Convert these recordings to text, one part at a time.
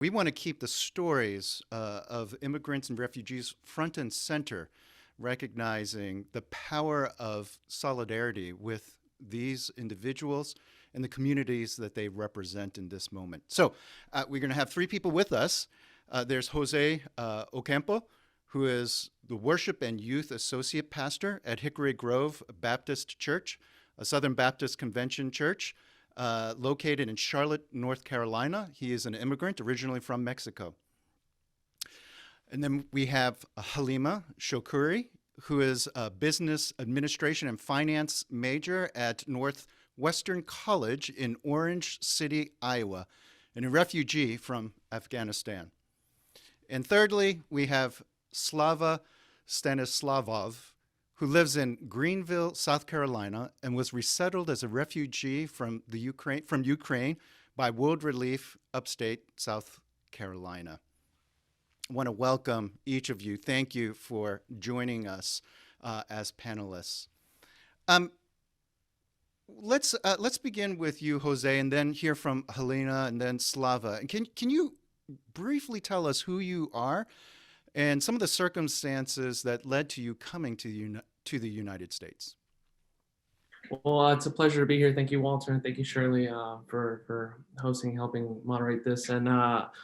We want to keep the stories of immigrants and refugees front and center, recognizing the power of solidarity with these individuals and the communities that they represent in this moment. So we're going to have three people with us. There's Jose Ocampo, who is the Worship and Youth Associate Pastor at Hickory Grove Baptist Church, a Southern Baptist Convention church located in Charlotte, North Carolina. He is an immigrant originally from Mexico. And then we have Halima Shokuri, who is a business administration and finance major at Northwestern College in Orange City, Iowa, and a refugee from Afghanistan. And thirdly, we have Slava Stanislavov, who lives in Greenville, South Carolina, and was resettled as a refugee from Ukraine by World Relief upstate South Carolina. I want to welcome each of you. Thank you for joining us as panelists. Let's begin with you, Jose, and then hear from Helena and then Slava. And can you briefly tell us who you are and some of the circumstances that led to you coming to the United States? Well, it's a pleasure to be here. Thank you, Walter, and thank you, Shirley, for hosting, helping moderate this. And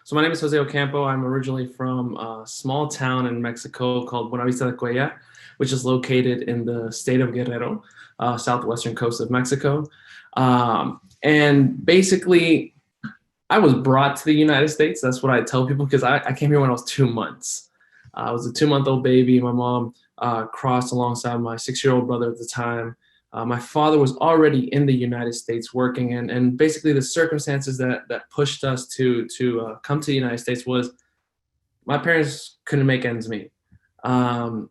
so my name is Jose Ocampo. I'm originally from a small town in Mexico called Buenavista de Cuellar, which is located in the state of Guerrero, southwestern coast of Mexico. And basically, I was brought to the United States. That's what I tell people, because I came here when I was 2 months. I was a 2-month-old baby. My mom crossed alongside my 6-year-old brother at the time. My father was already in the United States working, and basically the circumstances that pushed us to come to the United States was my parents couldn't make ends meet. I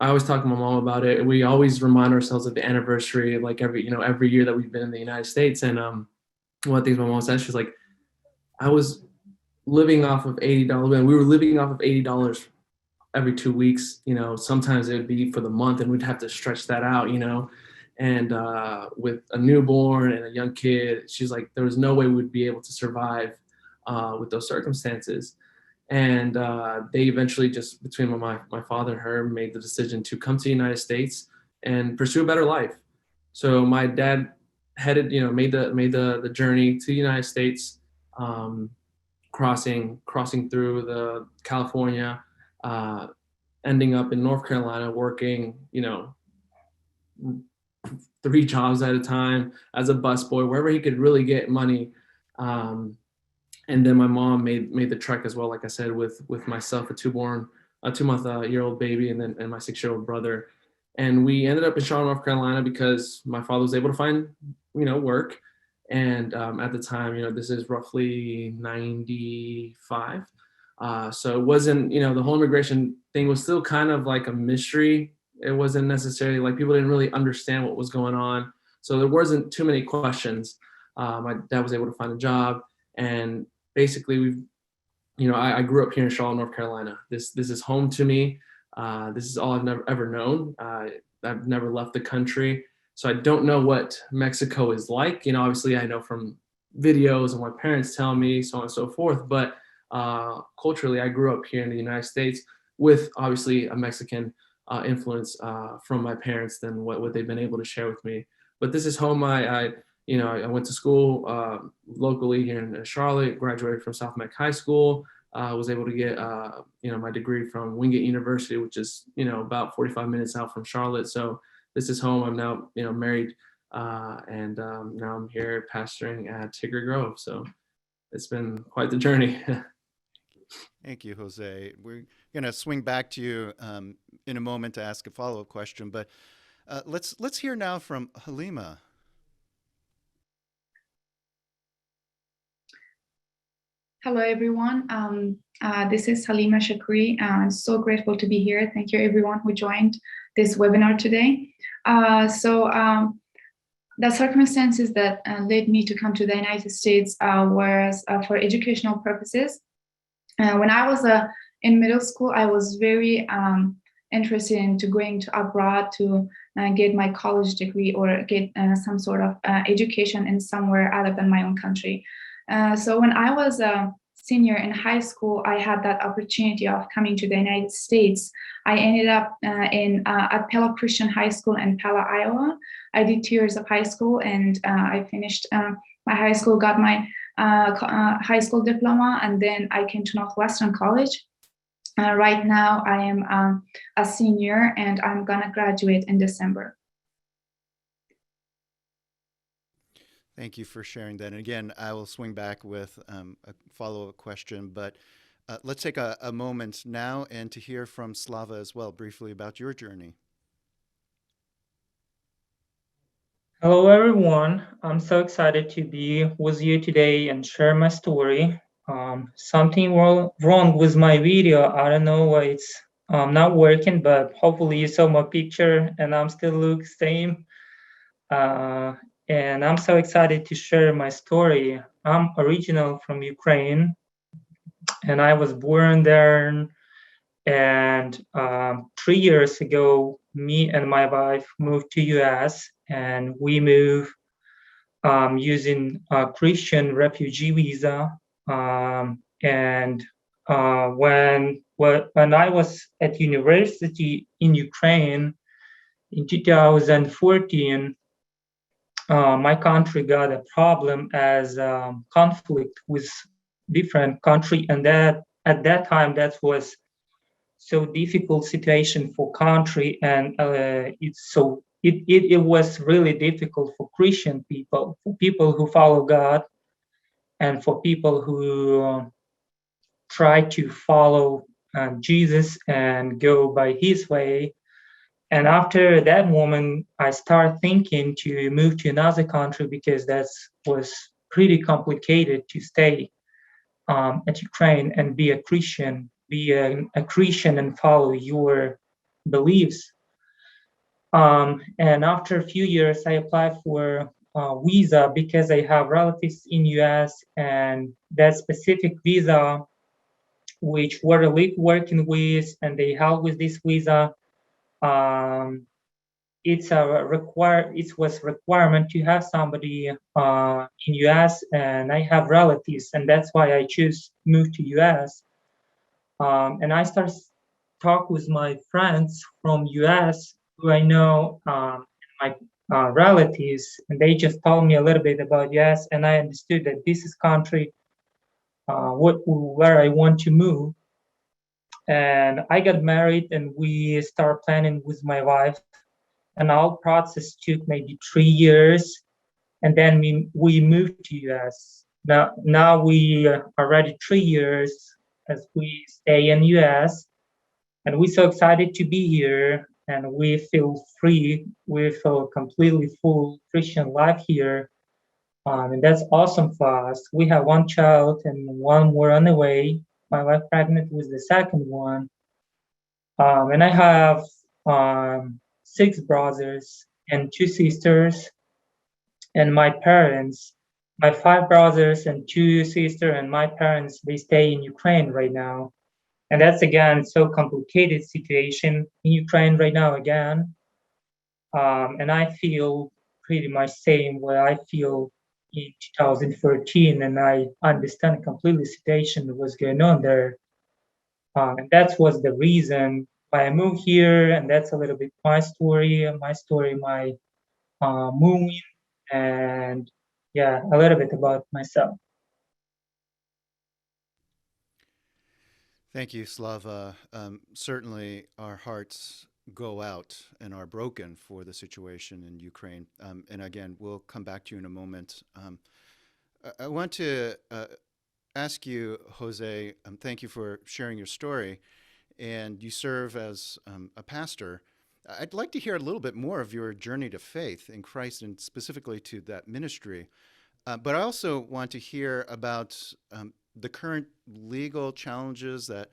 always talk to my mom about it. We always remind ourselves of the anniversary, like every year that we've been in the United States. And one of the things my mom said, she's like, I was living off of $80, and we were living off of $80 every 2 weeks. Sometimes it would be for the month, and we'd have to stretch that out, and with a newborn and a young kid, she's like, there was no way we'd be able to survive with those circumstances. And they eventually, just between my father and her, made the decision to come to the United States and pursue a better life. So my dad made the journey to the United States, crossing through the California, ending up in North Carolina, working 3 jobs at a time as a busboy, wherever he could really get money. And then my mom made the trek as well, like I said, with myself, a 2-month-year-old baby, and my 6-year-old brother. And we ended up in Charlotte, North Carolina, because my father was able to find work. And at the time, this is roughly 95. So it wasn't, the whole immigration thing was still kind of like a mystery. It wasn't necessarily like people didn't really understand what was going on. So there wasn't too many questions. My dad was able to find a job, and basically I grew up here in Charlotte, North Carolina. This is home to me. This is all I've ever known. I've never left the country. So I don't know what Mexico is like. Obviously I know from videos and what parents tell me, so on and so forth. But culturally, I grew up here in the United States with obviously a Mexican influence from my parents than what they've been able to share with me. But this is home. I went to school locally here in Charlotte, graduated from South Meck High School. Was able to get my degree from Wingate University, which is about 45 minutes out from Charlotte. So this is home. I'm now married, and now I'm here pastoring at Hickory Grove. So it's been quite the journey. Thank you, Jose. We're going to swing back to you in a moment to ask a follow-up question, but let's hear now from Halima. Hello, everyone. This is Halima Shakri. I'm so grateful to be here. Thank you, everyone who joined this webinar today. The circumstances that led me to come to the United States was for educational purposes. When I was in middle school, I was very interested into going to abroad to get my college degree or get some sort of education in somewhere other than my own country. So when I was senior in high school, I had that opportunity of coming to the United States. I ended up at Pella Christian High School in Pella, Iowa. I did 2 years of high school, and I finished my high school, got my high school diploma, and then I came to Northwestern College. Right now, I am a senior, and I'm gonna graduate in December. Thank you for sharing that. And again, I will swing back with a follow-up question, but let's take a moment now and to hear from Slava as well, briefly about your journey. Hello, everyone. I'm so excited to be with you today and share my story. Something wrong with my video. I don't know why it's not working, but hopefully you saw my picture and I'm still look same. And I'm so excited to share my story. I'm original from Ukraine, and I was born there. And 3 years ago, me and my wife moved to US, and we moved using a Christian refugee visa. And when I was at university in Ukraine in 2014, my country got a problem as conflict with different country, and that at that time that was so difficult situation for country, and it was really difficult for Christian people, for people who follow God, and for people who try to follow Jesus and go by His way. And after that moment, I started thinking to move to another country because that was pretty complicated to stay at Ukraine and be a Christian, be a Christian and follow your beliefs. And after a few years, I applied for a visa because I have relatives in US, and that specific visa, which we're working with, and they help with this visa. It was requirement to have somebody in US, and I have relatives, and that's why I choose move to US. And I started talk with my friends from US who I know, my relatives, and they just told me a little bit about US, and I understood that this is country where I want to move. And I got married, and we started planning with my wife, and our process took maybe 3 years, and then we moved to US. Now we are already 3 years as we stay in US, and we're so excited to be here, and we feel free. We feel completely full Christian life here, and that's awesome for us. We have one child and one more on the way. My wife pregnant with the second one, and I have 6 brothers and 2 sisters, and my parents. My 5 brothers and 2 sisters, and my parents, they stay in Ukraine right now. And that's again so complicated situation in Ukraine right now again. And I feel pretty much same what I feel in 2013, and I understand completely situation that was going on there. And that was the reason why I moved here, and that's a little bit my story, my moving, and yeah, a little bit about myself. Thank you, Slava. Certainly, our hearts go out and are broken for the situation in Ukraine. And again, we'll come back to you in a moment. I want to ask you, Jose, thank you for sharing your story. And you serve as a pastor. I'd like to hear a little bit more of your journey to faith in Christ and specifically to that ministry. But I also want to hear about the current legal challenges that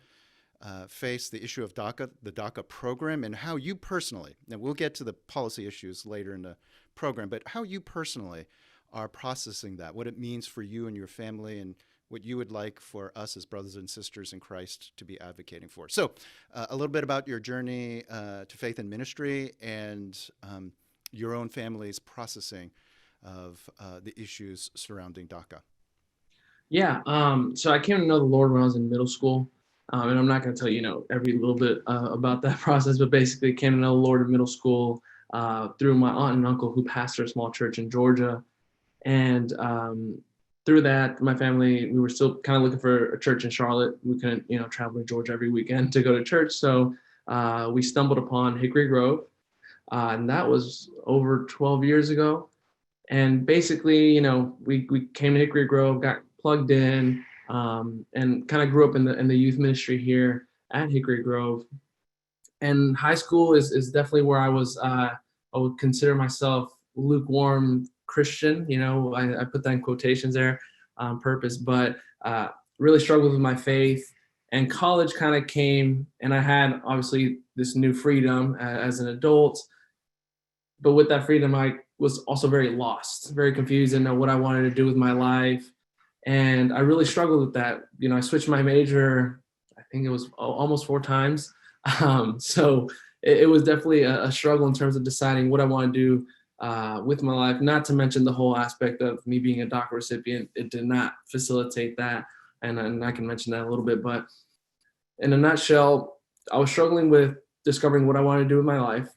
face the issue of DACA, the DACA program, and how you personally, and we'll get to the policy issues later in the program, but how you personally are processing that, what it means for you and your family, and what you would like for us as brothers and sisters in Christ to be advocating for. So a little bit about your journey to faith and ministry and your own family's processing of the issues surrounding DACA. Yeah. So I came to know the Lord when I was in middle school. And I'm not going to tell you, every little bit about that process, but basically came to know the Lord in middle school through my aunt and uncle who pastor a small church in Georgia. And through that, my family, we were still kind of looking for a church in Charlotte. We couldn't, travel to Georgia every weekend to go to church. So we stumbled upon Hickory Grove. And that was over 12 years ago. And basically, we came to Hickory Grove, got plugged in, and kind of grew up in the youth ministry here at Hickory Grove. And high school is definitely where I was. I would consider myself lukewarm Christian. I put that in quotations there on purpose, but really struggled with my faith. And college kind of came, and I had obviously this new freedom as an adult. But with that freedom, I was also very lost, very confused, and know what I wanted to do with my life. And I really struggled with that. I switched my major, I think it was almost 4 times. So it was definitely a struggle in terms of deciding what I want to do with my life, not to mention the whole aspect of me being a DACA recipient. It did not facilitate that. And I can mention that a little bit. But in a nutshell, I was struggling with discovering what I wanted to do with my life.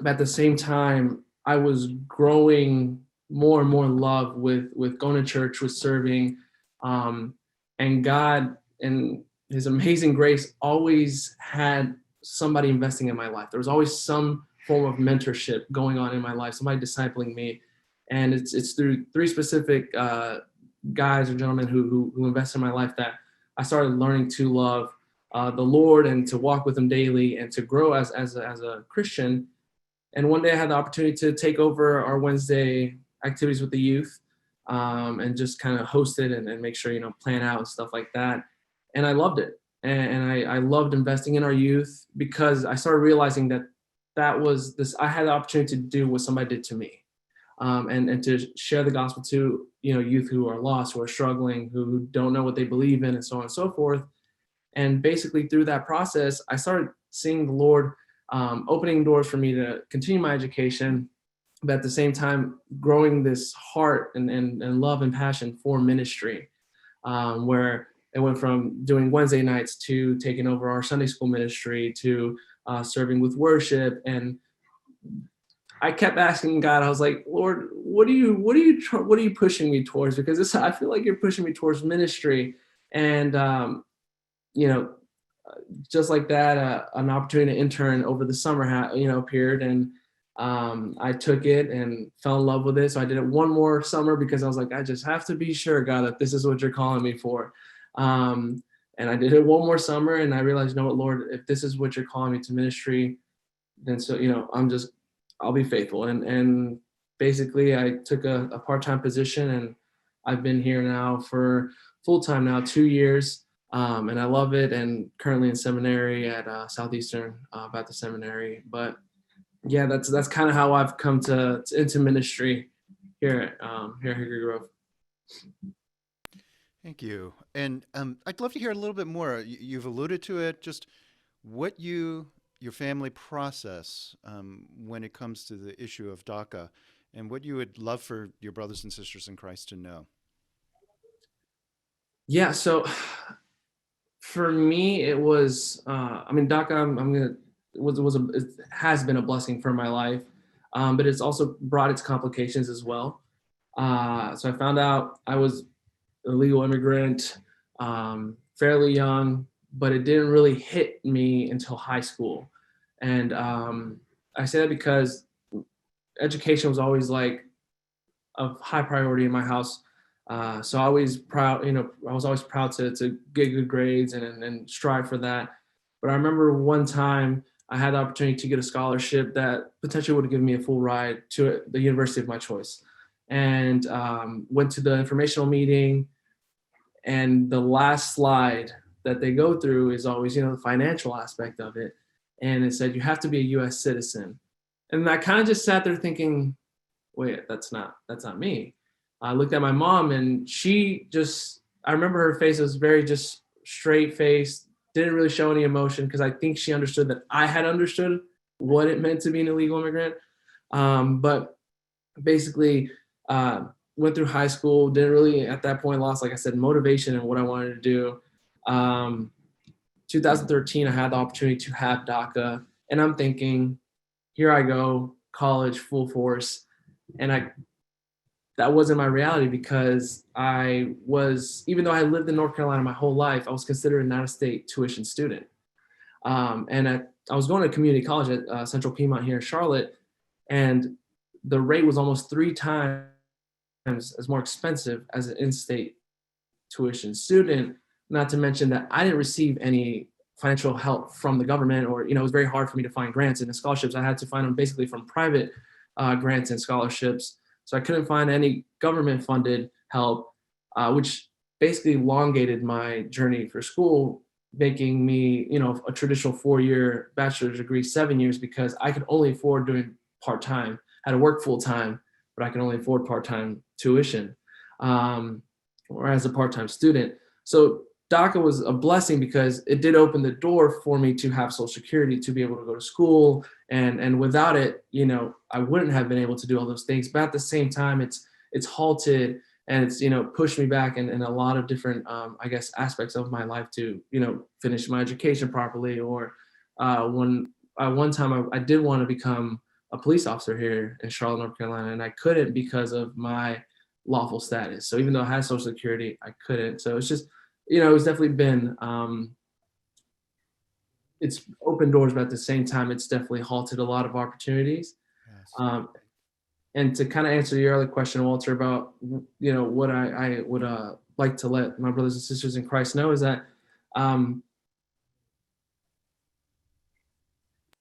But at the same time, I was growing more and more love with going to church, with serving, and God and His amazing grace always had somebody investing in my life. There was always some form of mentorship going on in my life, somebody discipling me, and it's through 3 specific guys or gentlemen who invest in my life that I started learning to love the Lord and to walk with Him daily and to grow as a Christian. And one day I had the opportunity to take over our Wednesday activities with the youth and just kind of host it and make sure, plan out and stuff like that. And I loved it. And I loved investing in our youth because I started realizing that was this, I had the opportunity to do what somebody did to me and to share the gospel to, youth who are lost, who are struggling, who don't know what they believe in, and so on and so forth. And basically through that process, I started seeing the Lord opening doors for me to continue my education, but at the same time, growing this heart and love and passion for ministry, where it went from doing Wednesday nights to taking over our Sunday school ministry to serving with worship. And I kept asking God, I was like, Lord, what are you pushing me towards? Because I feel like you're pushing me towards ministry. And, just like that, an opportunity to intern over the summer, appeared, and I took it and fell in love with it. So I did it one more summer because I was like, I just have to be sure, God, that this is what you're calling me for. And I did it one more summer, and I realized, you know what, Lord, if this is what you're calling me to ministry, then so I'll be faithful. And basically, I took a part-time position, and I've been here now for full-time now 2 years. And I love it, and currently in seminary at Southeastern Baptist Seminary. But yeah, that's kind of how I've come into ministry here at Hickory Grove. Thank you. And I'd love to hear a little bit more. You've alluded to it, just what your family process when it comes to the issue of DACA, and what you would love for your brothers and sisters in Christ to know. Yeah, so for me, it was, DACA, it has been a blessing for my life, but it's also brought its complications as well. So I found out I was a legal immigrant fairly young, but it didn't really hit me until high school. And I say that because education was always like a high priority in my house. So I was always proud to get good grades and strive for that. But I remember one time I had the opportunity to get a scholarship that potentially would have given me a full ride to the university of my choice, and went to the informational meeting. And the last slide that they go through is always, the financial aspect of it. And it said, you have to be a U.S. citizen. And I kind of just sat there thinking, wait, that's not me. I looked at my mom, and I remember her face was very just straight faced, didn't really show any emotion, because I think she understood that I had understood what it meant to be an illegal immigrant. But basically, went through high school, didn't really at that point lost, like I said, motivation and what I wanted to do. 2013, I had the opportunity to have DACA, and I'm thinking, here I go, college, full force. And that wasn't my reality, because I was, even though I lived in North Carolina my whole life, I was considered an out-of-state tuition student. And I was going to community college at Central Piedmont here in Charlotte, and the rate was almost 3 times as more expensive as an in-state tuition student. Not to mention that I didn't receive any financial help from the government, or, it was very hard for me to find grants and scholarships. I had to find them basically from private grants and scholarships. So I couldn't find any government funded help, which basically elongated my journey for school, making me, a traditional 4-year bachelor's degree 7 years, because I could only afford doing part-time. I had to work full-time, but I could only afford part-time tuition, or as a part-time student. So DACA was a blessing, because it did open the door for me to have Social Security, to be able to go to school. And without it, I wouldn't have been able to do all those things. But at the same time, it's halted, and it's, pushed me back in a lot of different, aspects of my life to, finish my education properly. Or one time I did want to become a police officer here in Charlotte, North Carolina, and I couldn't because of my lawful status. So even though I had Social Security, I couldn't. So it's just, it's definitely been, it's opened doors, but at the same time, it's definitely halted a lot of opportunities. Yes. And to kind of answer your other question, Walter, about, what I would like to let my brothers and sisters in Christ know is that, and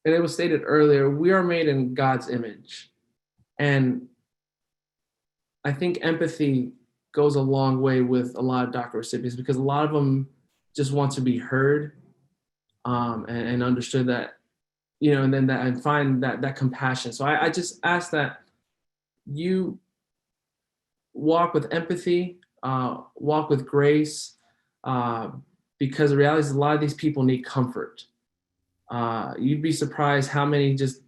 it was stated earlier, we are made in God's image. And I think empathy goes a long way with a lot of DACA recipients, because a lot of them just want to be heard, and understood that, and then and find that compassion. So I just ask that you walk with empathy, walk with grace, because the reality is a lot of these people need comfort. You'd be surprised how many just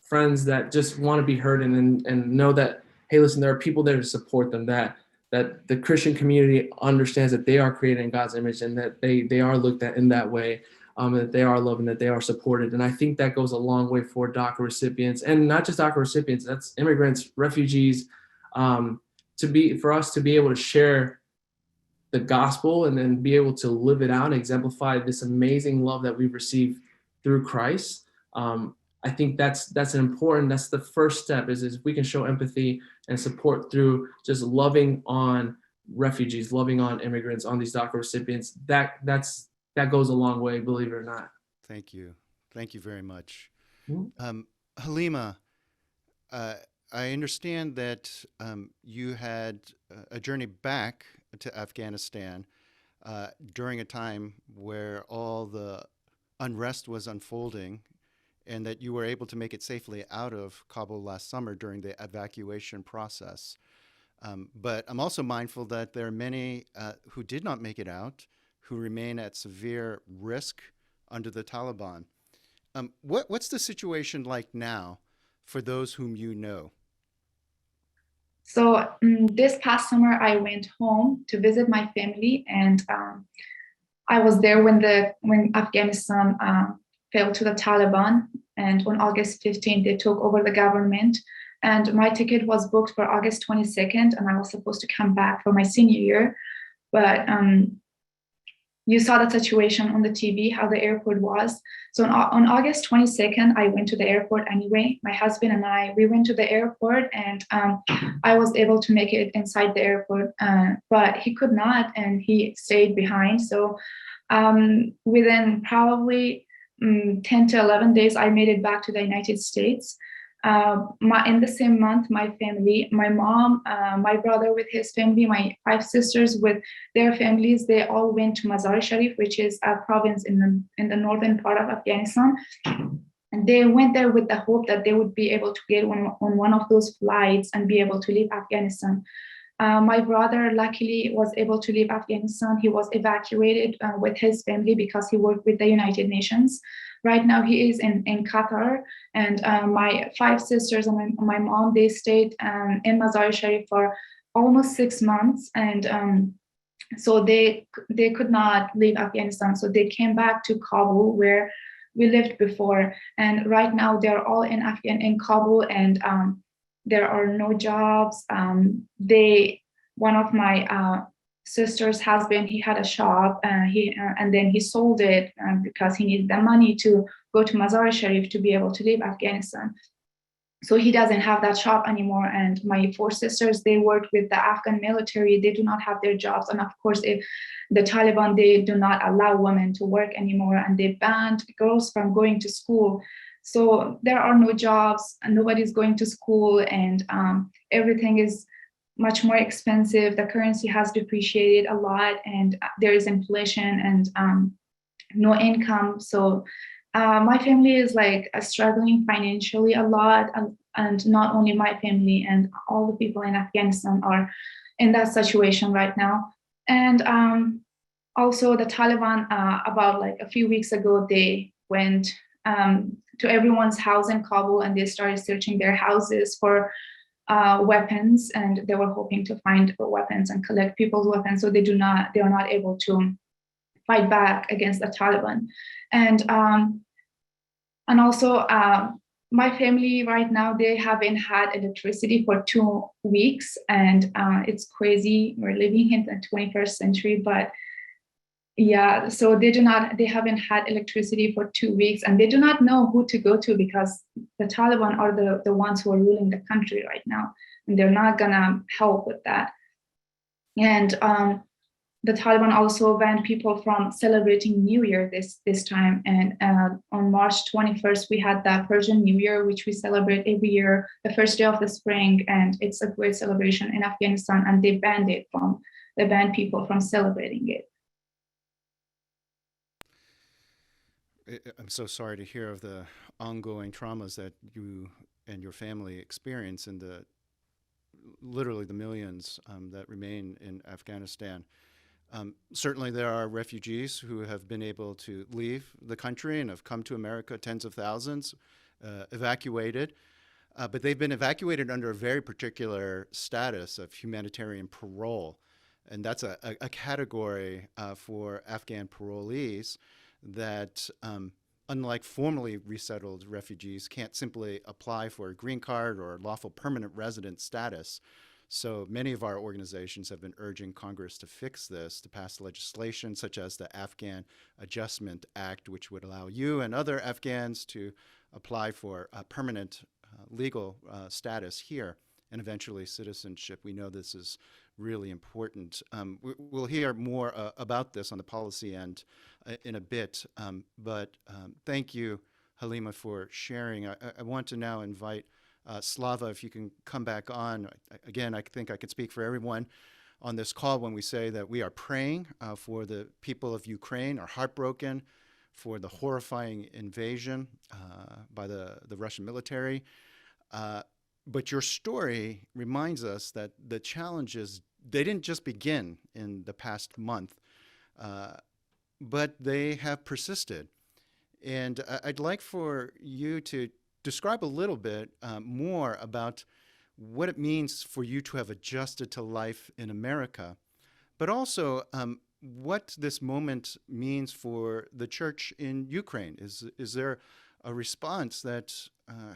friends that just want to be heard, and know that, hey, listen, there are people there to support them, that the Christian community understands that they are created in God's image, and that they are looked at in that way, that they are loved, and that they are supported. And I think that goes a long way for DACA recipients, and not just DACA recipients, that's immigrants, refugees, for us to be able to share the gospel, and then be able to live it out and exemplify this amazing love that we've received through Christ. I think that's the first step, is if we can show empathy and support through just loving on refugees, loving on immigrants, on these DACA recipients, that goes a long way, believe it or not. Thank you very much. Mm-hmm. Halima, I understand that you had a journey back to Afghanistan during a time where all the unrest was unfolding, and that you were able to make it safely out of Kabul last summer during the evacuation process. But I'm also mindful that there are many who did not make it out, who remain at severe risk under the Taliban. What's the situation like now for those whom you know? So this past summer, I went home to visit my family, and I was there when Afghanistan fell to the Taliban, and on August 15th, they took over the government. And my ticket was booked for August 22nd, and I was supposed to come back for my senior year. But you saw the situation on the TV, how the airport was. So on August 22nd, I went to the airport anyway. My husband and we went to the airport, and I was able to make it inside the airport, but he could not, and he stayed behind. So within probably 10 to 11 days, I made it back to the United States. In the same month, my family, my mom, my brother with his family, my 5 sisters with their families, they all went to Mazar-e-Sharif, which is a province in the northern part of Afghanistan. And they went there with the hope that they would be able to get on one of those flights and be able to leave Afghanistan. My brother luckily was able to leave Afghanistan. He was evacuated with his family because he worked with the United Nations. Right now he is in Qatar, and my 5 sisters and my mom, they stayed in Mazar-e-Sharif for almost 6 months, and so they could not leave Afghanistan. So they came back to Kabul, where we lived before, and right now they're all in Kabul, and there are no jobs. One of my sister's husband, he had a shop, and then he sold it because he needed the money to go to Mazar Sharif to be able to leave Afghanistan. So he doesn't have that shop anymore. And my 4 sisters, they work with the Afghan military. They do not have their jobs. And of course, if the Taliban, they do not allow women to work anymore, and they banned girls from going to school. So there are no jobs, and nobody's going to school, and everything is much more expensive. The currency has depreciated a lot, and there is inflation and no income. So my family is like struggling financially a lot, and not only my family, and all the people in Afghanistan are in that situation right now. And also the Taliban, about like a few weeks ago, they went to everyone's house in Kabul, and they started searching their houses for weapons, and they were hoping to find weapons and collect people's weapons, so they are not able to fight back against the Taliban. And also, my family right now, they haven't had electricity for 2 weeks, and it's crazy. We're living in the 21st century, but yeah, so they haven't had electricity for 2 weeks, and they do not know who to go to, because the Taliban are the ones who are ruling the country right now, and they're not gonna help with that. And the Taliban also banned people from celebrating New Year this time. And on March 21st, we had the Persian New Year, which we celebrate every year, the first day of the spring, and it's a great celebration in Afghanistan. And they banned people from celebrating it. I'm so sorry to hear of the ongoing traumas that you and your family experience, and literally the millions that remain in Afghanistan. Certainly there are refugees who have been able to leave the country and have come to America, tens of thousands, evacuated. But they've been evacuated under a very particular status of humanitarian parole. And that's a category for Afghan parolees that, unlike formerly resettled refugees, can't simply apply for a green card or lawful permanent resident status. So many of our organizations have been urging Congress to fix this, to pass legislation such as the Afghan Adjustment Act, which would allow you and other Afghans to apply for a permanent legal status here and eventually citizenship. We know this is really important. We'll hear more about this on the policy end in a bit, but thank you, Halima, for sharing. I want to now invite Slava, if you can come back on. Again, I think I can speak for everyone on this call when we say that we are praying for the people of Ukraine, are heartbroken for the horrifying invasion by the Russian military. But your story reminds us that the challenges, they didn't just begin in the past month, but they have persisted. And I'd like for you to describe a little bit more about what it means for you to have adjusted to life in America, but also what this moment means for the church in Ukraine. Is there a response that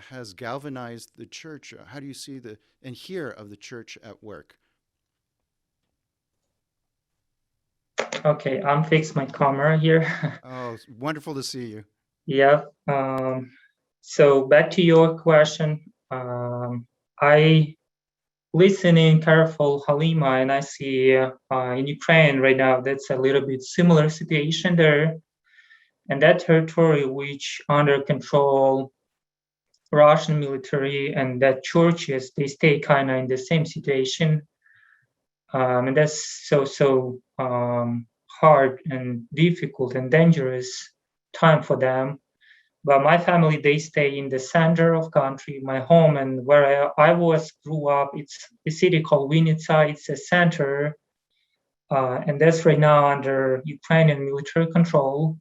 has galvanized the church? How do you see and hear of the church at work? Okay, I'm fixing my camera here. Oh, it's wonderful to see you. Yeah. So back to your question. I listening careful Halima, and I see in Ukraine right now that's a little bit similar situation there, and that territory which under control Russian military and that churches, they stay kind of in the same situation, and that's so hard and difficult and dangerous time for them. But my family, they stay in the center of country, my home, and where I grew up, it's a city called Vinnytsia. It's a center, and that's right now under Ukrainian military control.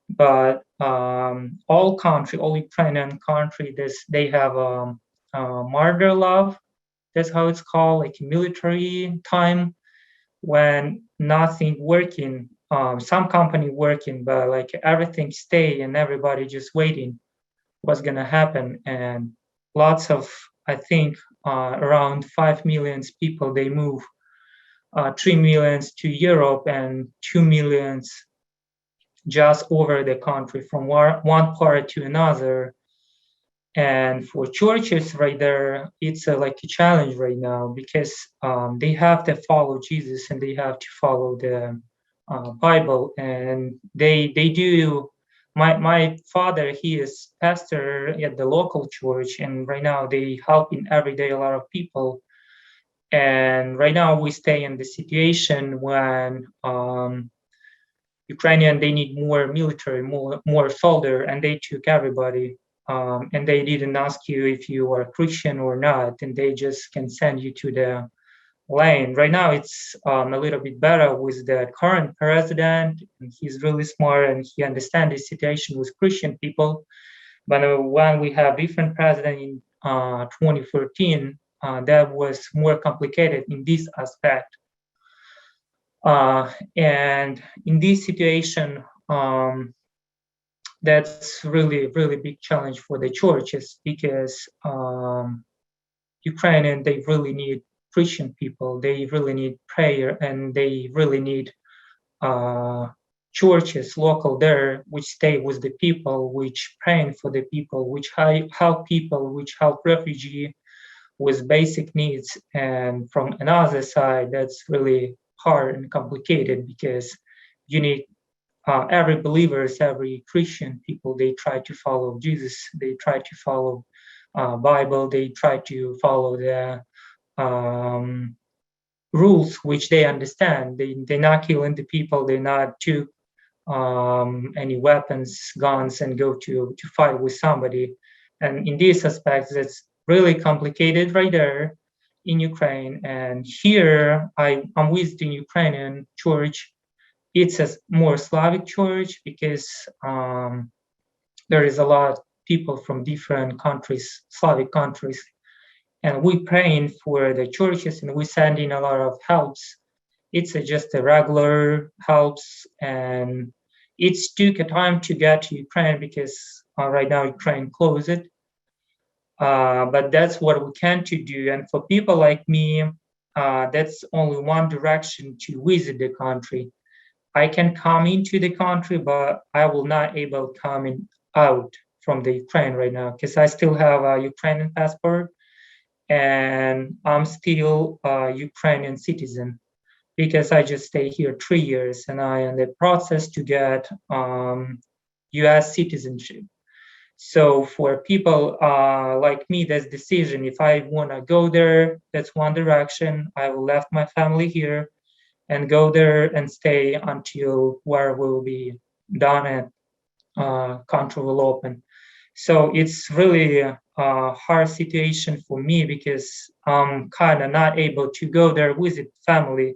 But all Ukrainian country, they have martyr love, that's how it's called, like military time, when nothing working, some company working, but like everything stay and everybody just waiting what's gonna happen. And lots of, I think, around 5 million people, they move, 3 millions to Europe and 2 millions just over the country from one part to another. And for churches right there, it's like a challenge right now, because they have to follow Jesus and they have to follow the Bible, and they do. My father, he is pastor at the local church, and right now they help in every day a lot of people. And right now we stay in the situation when Ukrainian, they need more military, more soldier, and they took everybody. And they didn't ask you if you are Christian or not, and they just can send you to the lane. Right now, it's a little bit better with the current president, and he's really smart and he understands the situation with Christian people. But when we have different president in 2014, that was more complicated in this aspect. And in this situation, that's really big challenge for the churches, because Ukrainian, they really need Christian people, they really need prayer, and they really need uh, churches local there, which stay with the people, which praying for the people, which help people, which help refugee with basic needs. And from another side, that's really hard and complicated, because you need every believers, every Christian people, they try to follow Jesus, they try to follow Bible, they try to follow the rules which they understand. They're not killing the people, they're not to any weapons, guns, and go to fight with somebody. And in these aspects, it's really complicated right there in Ukraine. And here I'm with the Ukrainian church. It's a more Slavic church, because there is a lot of people from different countries, Slavic countries, and we praying for the churches and we sending a lot of helps. It's just a regular helps, and it's took a time to get to Ukraine, because right now Ukraine closed it. But that's what we can to do. And for people like me, that's only one direction to visit the country. I can come into the country, but I will not able coming out from the Ukraine right now, because I still have a Ukrainian passport and I'm still a Ukrainian citizen, because I just stay here 3 years and I am in the process to get US citizenship. So for people like me, that's decision. If I want to go there, that's one direction. I will left my family here and go there and stay until where will be done and country will open. So it's really a hard situation for me, because I'm kind of not able to go there visit family.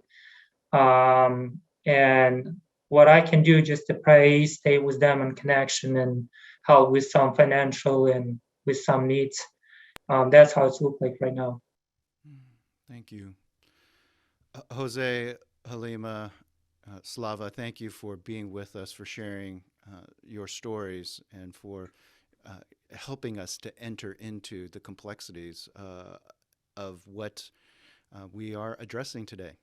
And what I can do just to pray, stay with them in connection, and help with some financial and with some needs. That's how it's look like right now. Thank you. Jose, Halima, Slava, thank you for being with us, for sharing your stories, and for helping us to enter into the complexities of what we are addressing today.